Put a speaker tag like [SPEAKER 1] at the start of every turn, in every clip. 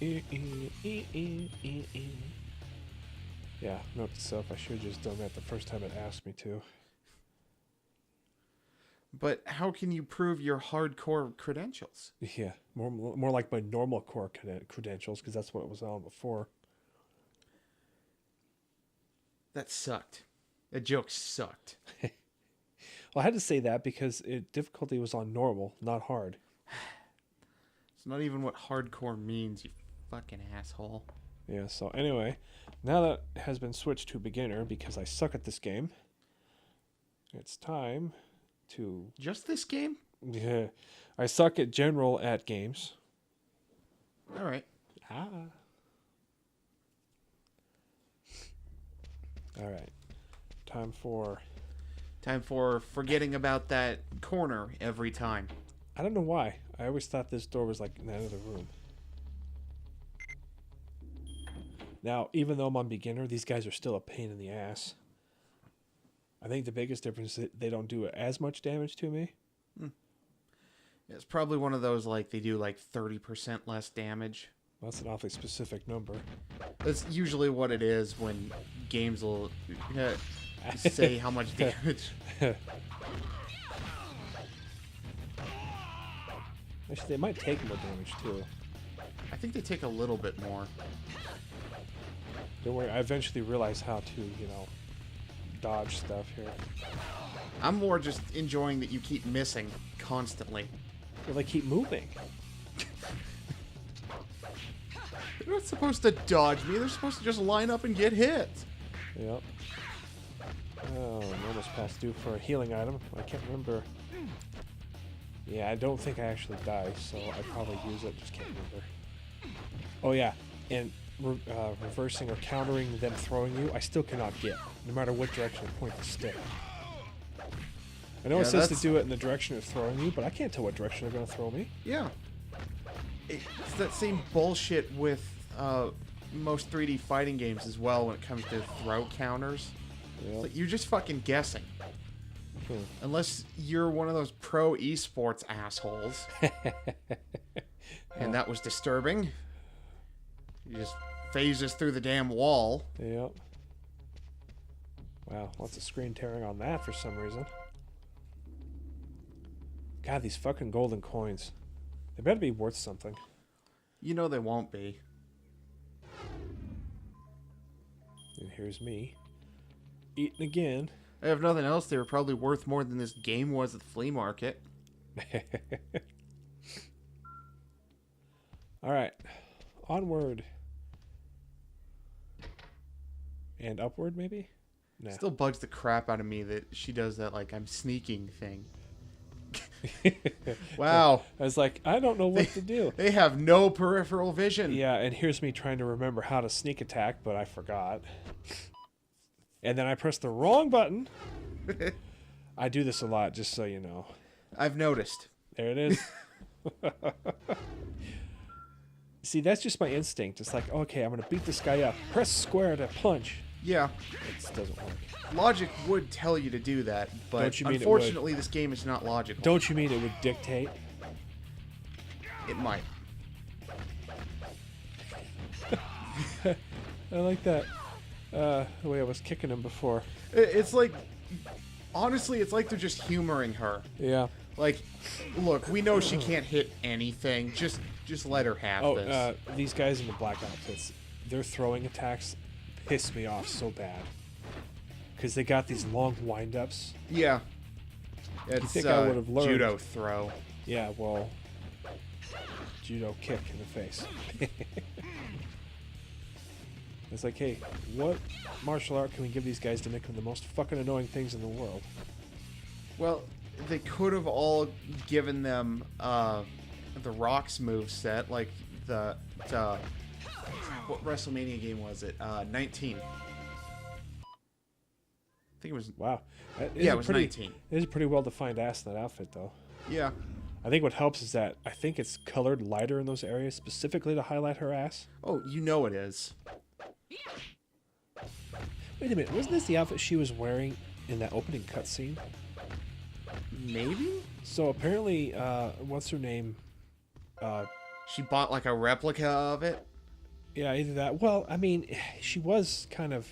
[SPEAKER 1] Yeah, note to self, I should have just done that the first time it asked me to.
[SPEAKER 2] But how can you prove your hardcore credentials?
[SPEAKER 1] Yeah, more like my normal core credentials, because that's what it was on before.
[SPEAKER 2] That sucked. That joke sucked.
[SPEAKER 1] Well, I had to say that because difficulty was on normal, not hard.
[SPEAKER 2] It's not even what hardcore means, you fucking asshole.
[SPEAKER 1] Yeah, so anyway, now that it has been switched to beginner because I suck at this game, it's time to...
[SPEAKER 2] Just this game?
[SPEAKER 1] Yeah, I suck at general at games.
[SPEAKER 2] All right.
[SPEAKER 1] Ah. All right. Time for
[SPEAKER 2] forgetting about that corner every time.
[SPEAKER 1] I don't know why. I always thought this door was like in the other room. Now, even though I'm on beginner, these guys are still a pain in the ass. I think the biggest difference is that they don't do as much damage to me.
[SPEAKER 2] It's probably one of those, like, they do like 30% less damage.
[SPEAKER 1] That's an awfully specific number.
[SPEAKER 2] That's usually what it is when games will say how much damage.
[SPEAKER 1] Actually, they might take more damage, too.
[SPEAKER 2] I think they take a little bit more.
[SPEAKER 1] Don't worry, I eventually realized how to, dodge stuff here.
[SPEAKER 2] I'm more just enjoying that you keep missing constantly.
[SPEAKER 1] Well, they keep moving.
[SPEAKER 2] They're not supposed to dodge me. They're supposed to just line up and get hit.
[SPEAKER 1] Yep. Oh, I'm almost past due for a healing item. I can't remember. Yeah, I don't think I actually die, so I probably use it. Just can't remember. Oh, yeah. And reversing or countering them throwing you, I still cannot get, no matter what direction I point the stick. I know it says to do it in the direction of throwing you, but I can't tell what direction they're going to throw me.
[SPEAKER 2] Yeah. It's that same bullshit with most 3D fighting games as well when it comes to throw counters.
[SPEAKER 1] Yep.
[SPEAKER 2] Like, you're just fucking guessing. Unless you're one of those pro esports assholes. And that was disturbing. He just phases through the damn wall.
[SPEAKER 1] Yep. Wow, lots of screen tearing on that for some reason. God, these fucking golden coins. They better be worth something.
[SPEAKER 2] You know they won't be.
[SPEAKER 1] And here's me. Eating again.
[SPEAKER 2] I have nothing else. They were probably worth more than this game was at the flea market.
[SPEAKER 1] Alright. Onward. And upward, maybe? Nah.
[SPEAKER 2] Still bugs the crap out of me that she does that, like, I'm sneaking thing. Wow.
[SPEAKER 1] I was like, I don't know what to do.
[SPEAKER 2] They have no peripheral vision.
[SPEAKER 1] Yeah, and here's me trying to remember how to sneak attack, but I forgot. And then I pressed the wrong button. I do this a lot, just so you know.
[SPEAKER 2] I've noticed.
[SPEAKER 1] There it is. See, that's just my instinct. It's like, okay, I'm going to beat this guy up. Press square to punch.
[SPEAKER 2] Yeah.
[SPEAKER 1] It doesn't work.
[SPEAKER 2] Logic would tell you to do that, but unfortunately this game is not logical.
[SPEAKER 1] Don't you mean it would dictate?
[SPEAKER 2] It might.
[SPEAKER 1] I like that. The way I was kicking him before.
[SPEAKER 2] It's like, honestly, it's like they're just humoring her.
[SPEAKER 1] Yeah.
[SPEAKER 2] Like, look, we know she can't hit anything. Just let her have this.
[SPEAKER 1] These guys in the black outfits, their throwing attacks piss me off so bad. Because they got these long wind-ups.
[SPEAKER 2] Yeah. It's
[SPEAKER 1] think I would have learned.
[SPEAKER 2] Judo throw.
[SPEAKER 1] Yeah, well, judo kick in the face. It's like, hey, what martial art can we give these guys to make them the most fucking annoying things in the world?
[SPEAKER 2] Well, they could have all given them the Rock's moveset, like the what WrestleMania game was it? 19. I think it was.
[SPEAKER 1] Wow.
[SPEAKER 2] Yeah, it was 19.
[SPEAKER 1] It is a pretty well-defined ass in that outfit, though.
[SPEAKER 2] Yeah.
[SPEAKER 1] I think what helps is that I think it's colored lighter in those areas specifically to highlight her ass.
[SPEAKER 2] Oh, you know it is.
[SPEAKER 1] Wait a minute, wasn't this the outfit she was wearing in that opening cutscene?
[SPEAKER 2] Maybe?
[SPEAKER 1] So apparently, what's her name?
[SPEAKER 2] she bought like a replica of it.
[SPEAKER 1] Yeah, either that. Well, I mean, she was kind of...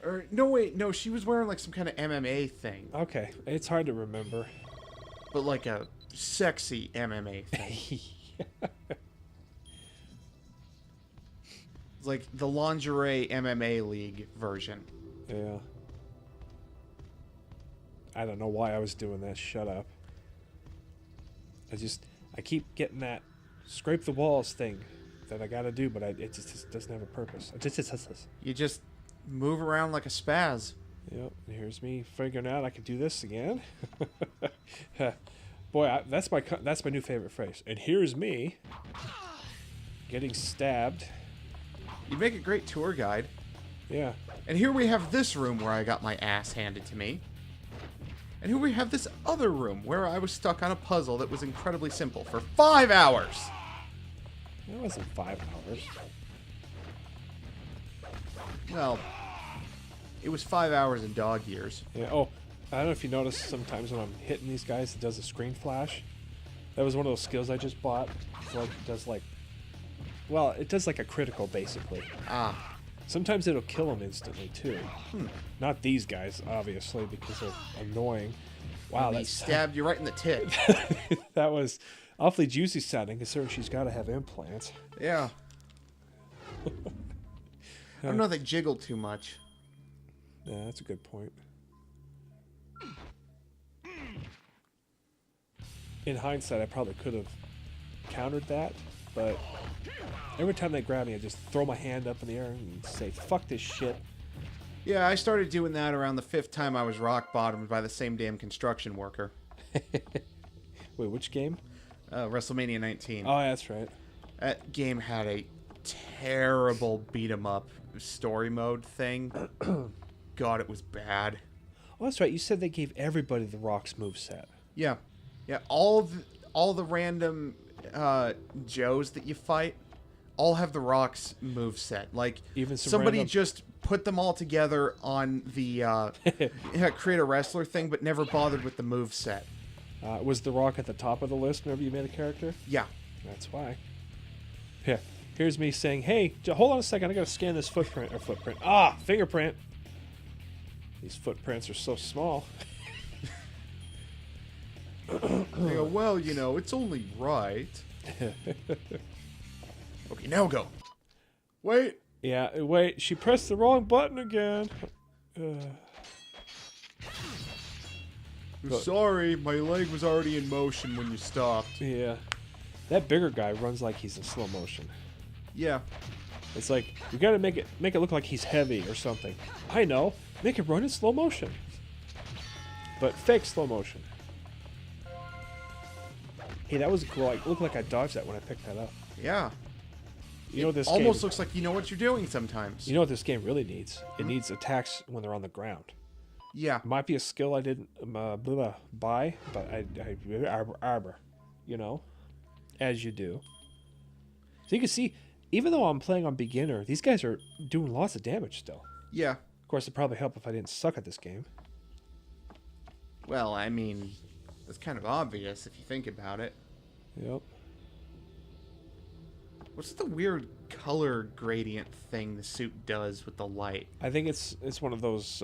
[SPEAKER 2] Or, no, wait, no, she was wearing like some kind of MMA thing.
[SPEAKER 1] Okay, it's hard to remember.
[SPEAKER 2] But like a sexy MMA thing. It's like the lingerie MMA league version.
[SPEAKER 1] Yeah. I don't know why I was doing that. Shut up. I keep getting that scrape the walls thing that I gotta do, but it just doesn't have a purpose.
[SPEAKER 2] You just move around like a spaz.
[SPEAKER 1] Yep, and here's me figuring out I could do this again. Boy, that's my new favorite phrase. And here's me getting stabbed.
[SPEAKER 2] You'd make a great tour guide.
[SPEAKER 1] Yeah.
[SPEAKER 2] And here we have this room where I got my ass handed to me. And here we have this other room where I was stuck on a puzzle that was incredibly simple for 5 hours.
[SPEAKER 1] It wasn't 5 hours.
[SPEAKER 2] Well, it was 5 hours in dog years.
[SPEAKER 1] Yeah. Oh, I don't know if you notice sometimes when I'm hitting these guys, it does a screen flash. That was one of those skills I just bought. It's like, it does like... Well, it does like a critical, basically.
[SPEAKER 2] Ah.
[SPEAKER 1] Sometimes it'll kill them instantly, too. Not these guys, obviously, because they're annoying. Wow,
[SPEAKER 2] He stabbed you right in the tit.
[SPEAKER 1] that was awfully juicy sounding, considering she's got to have implants.
[SPEAKER 2] Yeah. I don't know if they jiggle too much.
[SPEAKER 1] Yeah, that's a good point. In hindsight, I probably could have countered that, but every time they grab me, I just throw my hand up in the air and say, fuck this shit.
[SPEAKER 2] Yeah, I started doing that around the 5th time I was rock bottomed by the same damn construction worker.
[SPEAKER 1] Wait, which game?
[SPEAKER 2] WrestleMania 19.
[SPEAKER 1] Oh, yeah, that's right.
[SPEAKER 2] That game had a terrible beat 'em up story mode thing. God, it was bad.
[SPEAKER 1] Oh, that's right. You said they gave everybody the Rock's moveset.
[SPEAKER 2] Yeah. Yeah, all the random Joes that you fight all have the Rock's moveset. Like,
[SPEAKER 1] Even some
[SPEAKER 2] somebody
[SPEAKER 1] random...
[SPEAKER 2] just put them all together on the create a wrestler thing, but never bothered with the moveset.
[SPEAKER 1] Was The Rock at the top of the list whenever you made a character?
[SPEAKER 2] Yeah.
[SPEAKER 1] That's why. Yeah. Here's me saying, hey, hold on a second. I got to scan this footprint. Fingerprint. These footprints are so small.
[SPEAKER 2] They go, well, you know, it's only right. Okay, now go. Wait.
[SPEAKER 1] Yeah, wait. She pressed the wrong button again.
[SPEAKER 2] Sorry, my leg was already in motion when you stopped.
[SPEAKER 1] Yeah. That bigger guy runs like he's in slow motion.
[SPEAKER 2] Yeah.
[SPEAKER 1] It's like, you gotta make it look like he's heavy or something. I know. Make it run in slow motion. But fake slow motion. Hey, that was cool. It looked like I dodged that when I picked that up.
[SPEAKER 2] Yeah.
[SPEAKER 1] You know what this
[SPEAKER 2] almost
[SPEAKER 1] game,
[SPEAKER 2] looks like you know what you're doing sometimes.
[SPEAKER 1] You know what this game really needs? It needs attacks when they're on the ground.
[SPEAKER 2] Yeah.
[SPEAKER 1] It might be a skill I didn't buy, but I arbor, you know, as you do. So you can see, even though I'm playing on beginner, these guys are doing lots of damage still.
[SPEAKER 2] Yeah.
[SPEAKER 1] Of course, it'd probably help if I didn't suck at this game.
[SPEAKER 2] Well, I mean, it's kind of obvious if you think about it.
[SPEAKER 1] Yep.
[SPEAKER 2] What's the weird color gradient thing the suit does with the light?
[SPEAKER 1] I think it's one of those...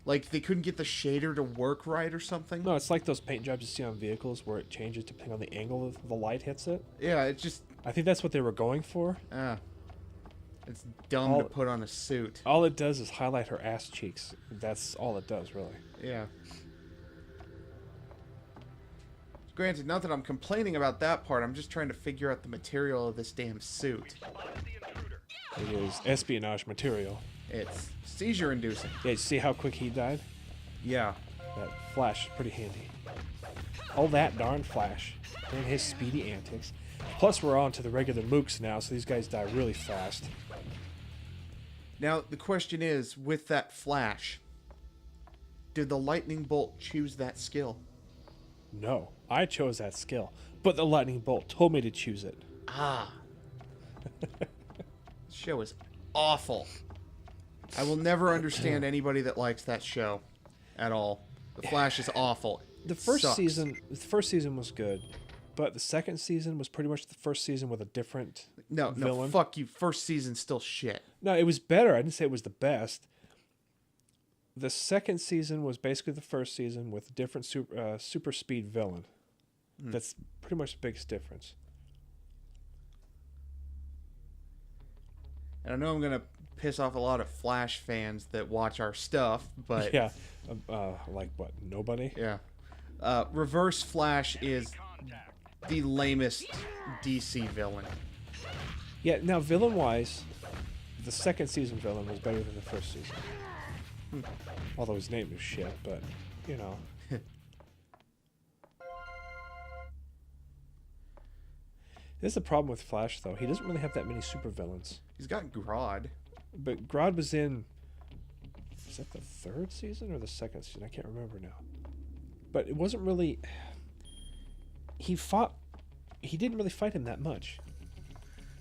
[SPEAKER 2] Like, they couldn't get the shader to work right or something?
[SPEAKER 1] No, it's like those paint jobs you see on vehicles where it changes depending on the angle the light hits it.
[SPEAKER 2] Yeah, it just...
[SPEAKER 1] I think that's what they were going for.
[SPEAKER 2] It's dumb to put on a suit.
[SPEAKER 1] All it does is highlight her ass cheeks. That's all it does, really.
[SPEAKER 2] Yeah. Granted, not that I'm complaining about that part, I'm just trying to figure out the material of this damn suit.
[SPEAKER 1] It is espionage material.
[SPEAKER 2] It's seizure-inducing.
[SPEAKER 1] Yeah, you see how quick he died?
[SPEAKER 2] Yeah.
[SPEAKER 1] That flash is pretty handy. Oh, that darn flash. And his speedy antics. Plus, we're on to the regular mooks now, so these guys die really fast.
[SPEAKER 2] Now, the question is, with that flash, did the lightning bolt choose that skill?
[SPEAKER 1] No, I chose that skill, but the lightning bolt told me to choose it.
[SPEAKER 2] Ah. This show is awful. I will never understand anybody that likes that show at all. The Flash is awful.
[SPEAKER 1] The first
[SPEAKER 2] sucks.
[SPEAKER 1] season was good. But the second season was pretty much the first season with a different villain.
[SPEAKER 2] No, fuck you. First season's still shit.
[SPEAKER 1] No, it was better. I didn't say it was the best. The second season was basically the first season with a different super speed villain. That's pretty much the biggest difference.
[SPEAKER 2] And I know I'm gonna piss off a lot of Flash fans that watch our stuff, but
[SPEAKER 1] Yeah, like what? Nobody?
[SPEAKER 2] yeah. Reverse Flash is the lamest DC villain.
[SPEAKER 1] Yeah, now villain-wise, the second season villain was better than the first season. Although his name is shit, but, you know. This is the problem with Flash, though. He doesn't really have that many supervillains.
[SPEAKER 2] He's got Grodd.
[SPEAKER 1] But Grodd was in... Is that the third season or the second season? I can't remember now. But it wasn't really... He didn't really fight him that much.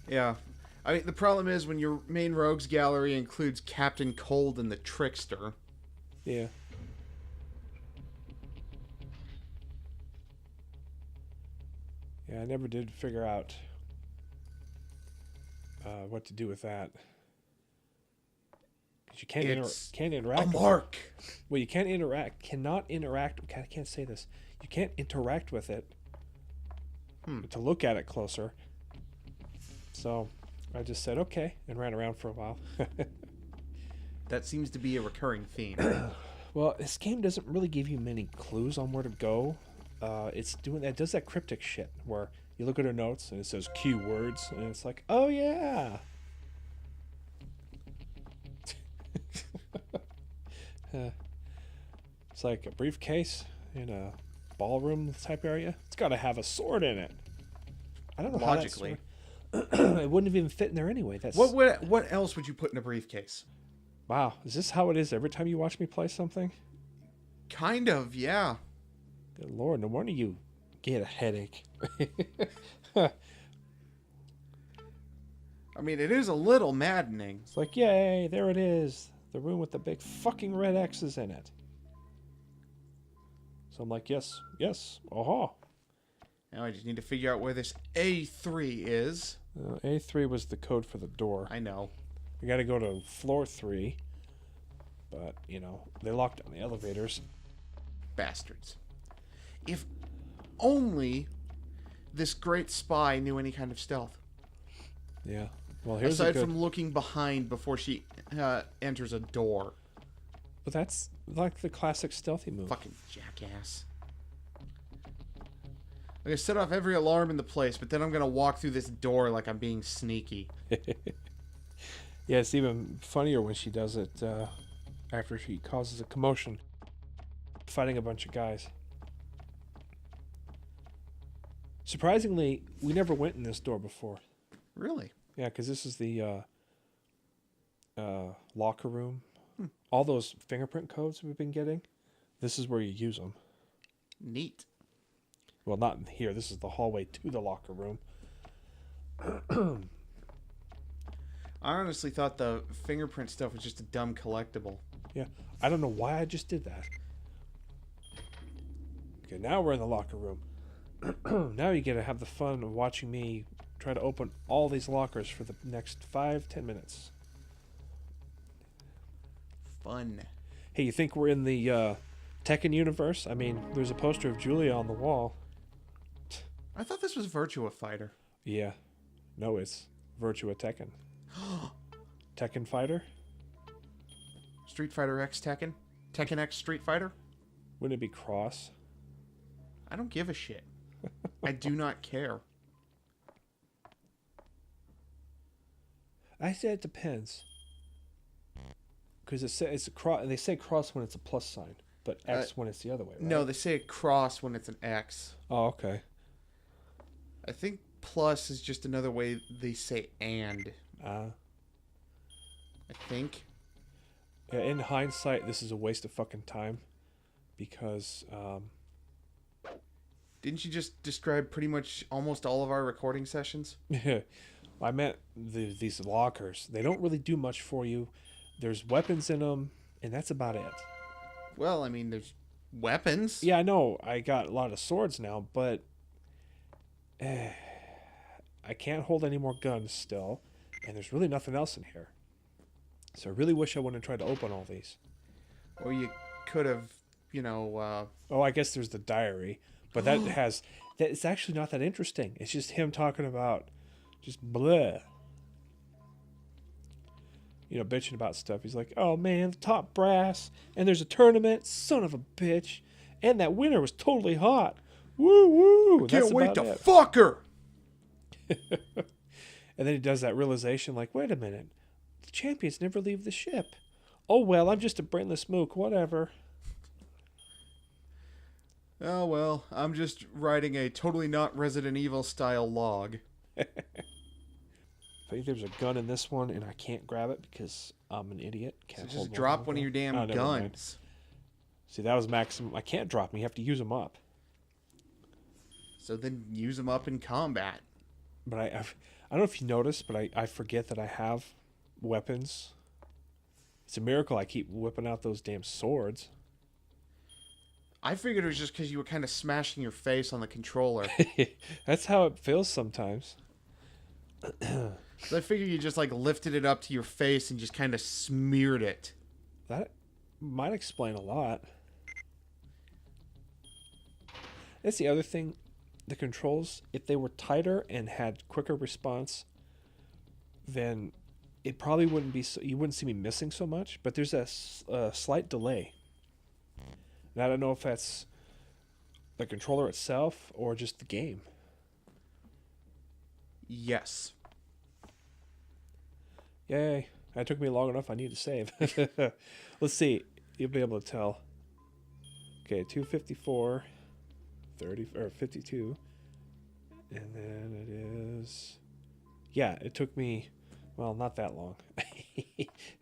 [SPEAKER 2] Yeah. I mean, the problem is when your main rogues gallery includes Captain Cold and the Trickster.
[SPEAKER 1] Yeah. Yeah, I never did figure out what to do with that. 'Cause you can't interact.
[SPEAKER 2] A mark.
[SPEAKER 1] Well, you can't interact. Cannot interact. I can't say this. You can't interact with it. To look at it closer. So I just said okay and ran around for a while.
[SPEAKER 2] That seems to be a recurring theme.
[SPEAKER 1] Well, this game doesn't really give you many clues on where to go. It does that cryptic shit where you look at her notes and it says keywords and it's like, oh yeah. It's like a briefcase in a ballroom type area. It's got to have a sword in it. I don't know
[SPEAKER 2] Logically.
[SPEAKER 1] how that sword... It wouldn't have even fit in there anyway. That's
[SPEAKER 2] What else would you put in a briefcase?
[SPEAKER 1] Wow. Is this how it is every time you watch me play something?
[SPEAKER 2] Kind of, yeah.
[SPEAKER 1] Good Lord, no wonder you get a headache.
[SPEAKER 2] I mean, it is a little maddening.
[SPEAKER 1] It's like, yay, there it is. The room with the big fucking red X's in it. So I'm like, yes, aha.
[SPEAKER 2] Now I just need to figure out where this A3 is.
[SPEAKER 1] A3 was the code for the door.
[SPEAKER 2] I know.
[SPEAKER 1] We got to go to floor 3. But, you know, they locked down the elevators.
[SPEAKER 2] Bastards. If only this great spy knew any kind of stealth.
[SPEAKER 1] Yeah. Well, here's
[SPEAKER 2] aside from looking behind before she enters a door.
[SPEAKER 1] But that's like the classic stealthy move.
[SPEAKER 2] Fucking jackass. I'm gonna set off every alarm in the place, but then I'm gonna walk through this door like I'm being sneaky.
[SPEAKER 1] Yeah, it's even funnier when she does it after she causes a commotion, fighting a bunch of guys. Surprisingly, we never went in this door before.
[SPEAKER 2] Really?
[SPEAKER 1] Yeah, because this is the locker room. All those fingerprint codes we've been getting, this is where you use them.
[SPEAKER 2] Neat.
[SPEAKER 1] Well, not in here. This is the hallway to the locker room.
[SPEAKER 2] I honestly thought the fingerprint stuff was just a dumb collectible.
[SPEAKER 1] Yeah, I don't know why I just did that. Okay, now we're in the locker room. Now you get to have the fun of watching me try to open all these lockers for the next 5-10 minutes.
[SPEAKER 2] Fun.
[SPEAKER 1] Hey, you think we're in the Tekken universe? I mean, there's a poster of Julia on the wall.
[SPEAKER 2] I thought this was Virtua Fighter.
[SPEAKER 1] Yeah. No, it's Virtua Tekken. Tekken Fighter?
[SPEAKER 2] Street Fighter X Tekken? Tekken X Street Fighter?
[SPEAKER 1] Wouldn't it be Cross?
[SPEAKER 2] I don't give a shit. I do not care.
[SPEAKER 1] I say it depends. Because it's a cross. They say cross when it's a plus sign, but X when it's the other way, right?
[SPEAKER 2] No, they say cross when it's an X.
[SPEAKER 1] Oh, okay.
[SPEAKER 2] I think plus is just another way they say and. I think.
[SPEAKER 1] Yeah, in hindsight, this is a waste of fucking time. Because,
[SPEAKER 2] Didn't you just describe pretty much almost all of our recording sessions?
[SPEAKER 1] I meant these lockers. They don't really do much for you. There's weapons in them, and that's about it.
[SPEAKER 2] Well, I mean, there's weapons.
[SPEAKER 1] Yeah, I know. I got a lot of swords now, but I can't hold any more guns still, and there's really nothing else in here. So I really wish I wouldn't have tried to open all these.
[SPEAKER 2] Or you could have, you know...
[SPEAKER 1] Oh, I guess there's the diary, but that has... That it's actually not that interesting. It's just him talking about just bleh. You know, bitching about stuff. He's like, oh man, the top brass, and there's a tournament, son of a bitch, and that winner was totally hot. Woo woo!
[SPEAKER 2] Can't wait to fuck her!
[SPEAKER 1] And then he does that realization, like, wait a minute, the champions never leave the ship. Oh well, I'm just a brainless mook, whatever.
[SPEAKER 2] Oh well, I'm just writing a totally not Resident Evil style log.
[SPEAKER 1] I think there's a gun in this one, and I can't grab it because I'm an idiot. Can't
[SPEAKER 2] So just drop one of your damn guns.
[SPEAKER 1] See, that was maximum. I can't drop them. You have to use them up.
[SPEAKER 2] So then use them up in combat.
[SPEAKER 1] But I don't know if you noticed, but I forget that I have weapons. It's a miracle I keep whipping out those damn swords.
[SPEAKER 2] I figured it was just because you were kind of smashing your face on the controller.
[SPEAKER 1] That's how it feels sometimes.
[SPEAKER 2] So I figured you just like lifted it up to your face and just kind of smeared it.
[SPEAKER 1] That might explain a lot. That's the other thing. The controls, if they were tighter and had quicker response, then it probably wouldn't be so, you wouldn't see me missing so much. But there's a slight delay. And I don't know if that's the controller itself or just the game.
[SPEAKER 2] Yes.
[SPEAKER 1] Yay. That took me long enough. I need to save. Let's see. You'll be able to tell. Okay, 254, 30, or 52. And then it is... Yeah, it took me... Well, not that long.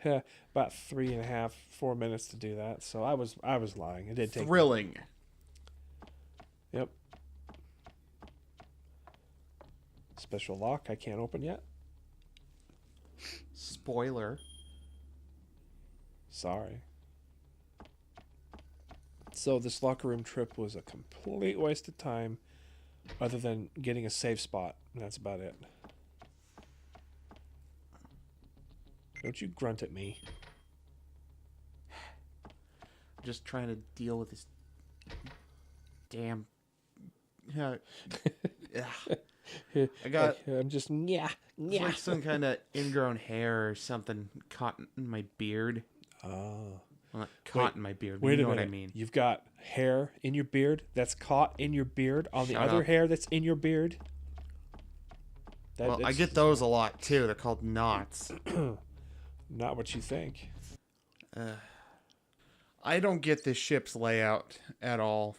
[SPEAKER 1] About 3.5, 4 minutes to do that. So I was lying. It did take...
[SPEAKER 2] Thrilling.
[SPEAKER 1] Yep. Special lock I can't open yet.
[SPEAKER 2] Spoiler.
[SPEAKER 1] Sorry. So this locker room trip was a complete waste of time, other than getting a safe spot. And that's about it. Don't you grunt at me.
[SPEAKER 2] Just trying to deal with this damn... I got...
[SPEAKER 1] I'm just... Yeah.
[SPEAKER 2] It's like some kind of ingrown hair or something caught in my beard.
[SPEAKER 1] Oh.
[SPEAKER 2] Well, not caught in my beard, but
[SPEAKER 1] Wait
[SPEAKER 2] you know
[SPEAKER 1] a minute.
[SPEAKER 2] what I mean.
[SPEAKER 1] You've got hair in your beard that's caught in your beard on the
[SPEAKER 2] Shut
[SPEAKER 1] other
[SPEAKER 2] up.
[SPEAKER 1] hair that's in your beard?
[SPEAKER 2] Well, I get those a lot, too. They're called knots.
[SPEAKER 1] Not what you think.
[SPEAKER 2] I don't get this ship's layout at all.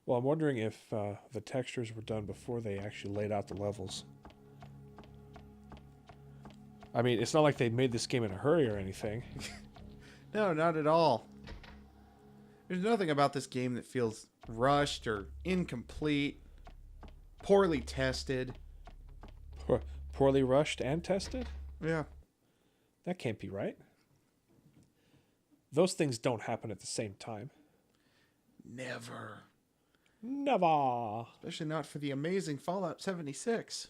[SPEAKER 1] Well, I'm wondering if the textures were done before they actually laid out the levels. I mean, it's not like they made this game in a hurry or anything.
[SPEAKER 2] No, not at all. There's nothing about this game that feels rushed or incomplete, poorly tested.
[SPEAKER 1] Poorly rushed and tested?
[SPEAKER 2] Yeah.
[SPEAKER 1] That can't be right. Those things don't happen at the same time.
[SPEAKER 2] Never.
[SPEAKER 1] Never.
[SPEAKER 2] Especially not for the amazing Fallout 76.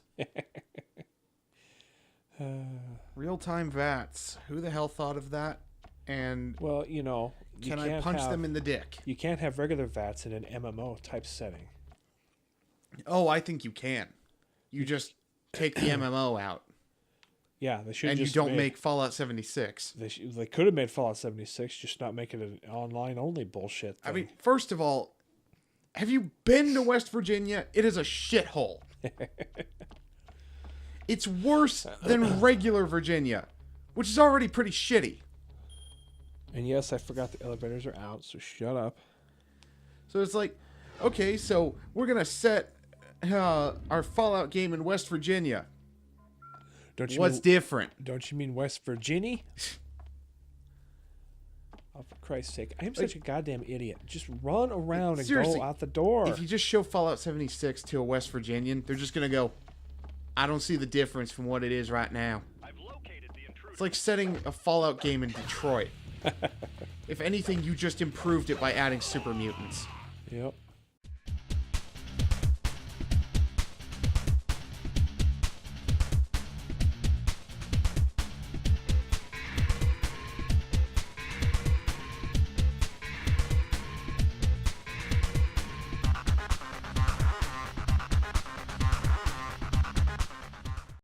[SPEAKER 2] Real-time VATs. Who the hell thought of that? And
[SPEAKER 1] well, you know,
[SPEAKER 2] can I punch them in the dick?
[SPEAKER 1] You can't have regular VATs in an MMO type setting.
[SPEAKER 2] Oh, I think you can. You just take the MMO out.
[SPEAKER 1] Yeah, they should.
[SPEAKER 2] And
[SPEAKER 1] just
[SPEAKER 2] you don't make Fallout 76.
[SPEAKER 1] They could have made Fallout 76, just not make it an online only bullshit thing.
[SPEAKER 2] I mean, first of all, have you been to West Virginia? It is a shithole. It's worse than regular Virginia, which is already pretty shitty.
[SPEAKER 1] And yes, I forgot the elevators are out, so shut up.
[SPEAKER 2] So it's like, okay, so we're going to set our Fallout game in West Virginia. What's different?
[SPEAKER 1] Don't you mean West Virginia? Oh, for Christ's sake. I am such a goddamn idiot. Just run around and
[SPEAKER 2] seriously,
[SPEAKER 1] go out the door.
[SPEAKER 2] If you just show Fallout 76 to a West Virginian, they're just going to go, I don't see the difference from what it is right now.
[SPEAKER 3] I've located the intruder.
[SPEAKER 2] It's like setting a Fallout game in Detroit. If anything, you just improved it by adding super mutants.
[SPEAKER 1] Yep.